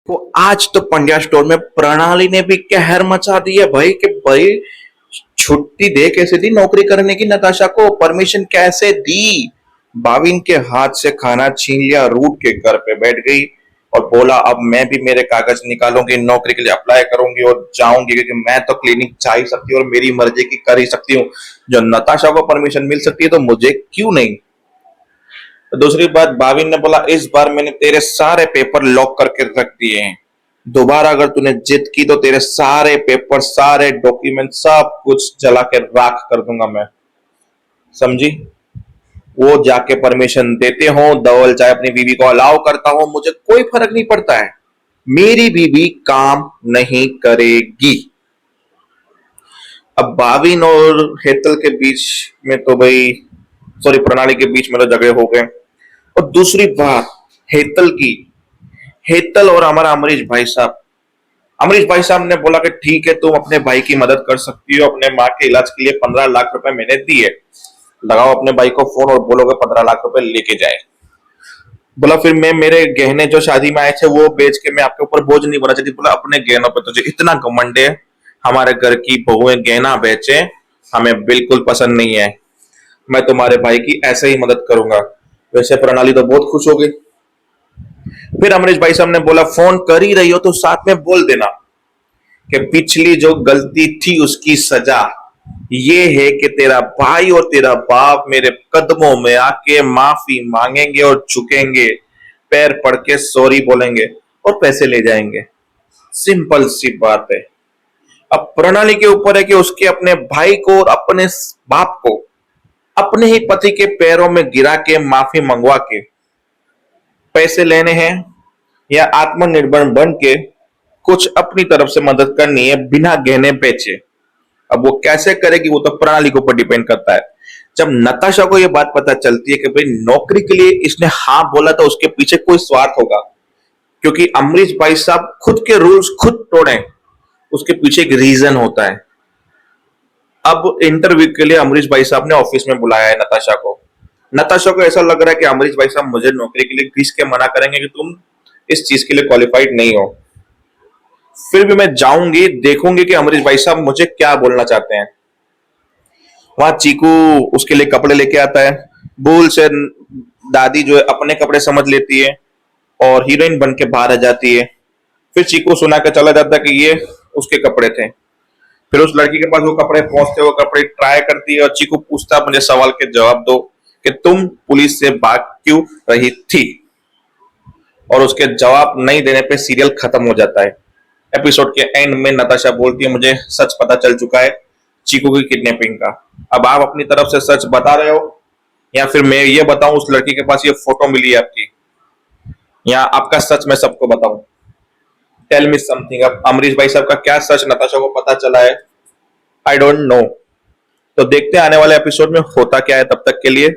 वो आज तो पंड्या स्टोर में प्रणाली ने भी कहर मचा दी है भाई कि भाई छुट्टी दे कैसे दी नौकरी करने की, नताशा को परमिशन कैसे दी। बाविन के हाथ से खाना छीन लिया, रूट के घर पे बैठ गई और बोला अब मैं भी मेरे कागज निकालूंगी, नौकरी के लिए अप्लाई करूंगी और जाऊंगी, क्योंकि मैं तो क्लिनिक जा ही सकती हूँ और मेरी मर्जी की कर ही सकती हूँ। जो नताशा को परमिशन मिल सकती है तो मुझे क्यों नहीं। तो दूसरी बात, बाविन ने बोला इस बार मैंने तेरे सारे पेपर लॉक करके रख दिए हैं, दोबारा अगर तूने जिद की तो तेरे सारे पेपर, सारे डॉक्यूमेंट, सब कुछ जला के राख कर दूंगा मैं, समझी। वो जाके परमिशन देते हो, धवल चाहे अपनी बीवी को अलाउ करता हो, मुझे कोई फर्क नहीं पड़ता है, मेरी बीवी काम नहीं करेगी। अब बाविन और हेतल के बीच में तो भाई, सॉरी प्रणाली के बीच में तो झगड़े हो गए। और दूसरी बात हेतल की, हेतल और हमारा अमरीश भाई साहब ने बोला कि ठीक है तुम अपने भाई की मदद कर सकती हो, अपने माँ के इलाज के लिए 15 लाख रुपए मैंने दिए, लगाओ अपने भाई को फोन और बोलोगे 15 लाख रुपए लेके जाए। बोला फिर मैं मेरे गहने जो शादी में आए थे वो बेच के मैं आपके ऊपर बोझ नहीं बना चाहती। बोला अपने गहनों पे तुझे इतना घमंड है, हमारे घर की बहुएं गहना बेचे, हमें बिल्कुल पसंद नहीं है, मैं तुम्हारे भाई की ऐसे ही मदद करूंगा। वैसे प्रणाली तो बहुत खुश हो गई। फिर अमरीश भाई साहब ने बोला फोन कर ही रही हो तो साथ में बोल देना कि पिछली जो गलती थी उसकी सजा ये है कि तेरा भाई और तेरा बाप मेरे कदमों में आके माफी मांगेंगे और झुकेंगे, पैर पड़ के सॉरी बोलेंगे और पैसे ले जाएंगे। सिंपल सी बात है। अब प्रणाली के ऊपर है कि उसके अपने भाई को और अपने बाप को अपने ही पति के पैरों में गिरा के माफी मंगवा के पैसे लेने हैं या आत्मनिर्भर बन के कुछ अपनी तरफ से मदद करनी है बिना गहने बेचे। अब वो कैसे करेगी वो तो प्रणाली के ऊपर डिपेंड करता है। जब नताशा को ये बात पता चलती है कि भाई नौकरी के लिए इसने हाँ बोला तो उसके पीछे कोई स्वार्थ होगा, क्योंकि अमरीश भाई साहब खुद के रूल्स खुद तोड़े, उसके पीछे एक रीजन होता है। अब इंटरव्यू के लिए अमरीश भाई साहब ने ऑफिस में बुलाया है नताशा को। नताशा को ऐसा लग रहा है कि अमरीश भाई साहब मुझे नौकरी के लिए घिस के मना करेंगे कि तुम इस चीज के लिए क्वालिफाइड नहीं हो। फिर भी मैं जाऊंगी, देखूंगी कि अमरीश भाई साहब मुझे क्या बोलना चाहते हैं। वहां चीकू उसके लिए कपड़े लेके आता है, भूल से दादी जो है अपने कपड़े समझ लेती है और हीरोइन बन के बाहर आ जाती है। फिर चीकू सुना के चला जाता है कि ये उसके कपड़े थे। फिर उस लड़की के पास वो कपड़े पहुंचते, वो कपड़े ट्राई करती है और चीकू पूछता मुझे सवाल के जवाब दो कि तुम पुलिस से भाग क्यों रही थी, और उसके जवाब नहीं देने पे सीरियल खत्म हो जाता है। एपिसोड के एंड में नताशा बोलती है मुझे सच पता चल चुका है चीकू की किडनैपिंग का, अब आप अपनी तरफ से सच बता रहे हो या फिर मैं ये बताऊं उस लड़की के पास ये फोटो मिली है आपकी, या आपका सच मैं सबको बताऊं। Tell me something. अब अमरीश भाई साहब का क्या सच नताशा को पता चला है, आई डोंट नो। तो देखते हैं आने वाले एपिसोड में होता क्या है। तब तक के लिए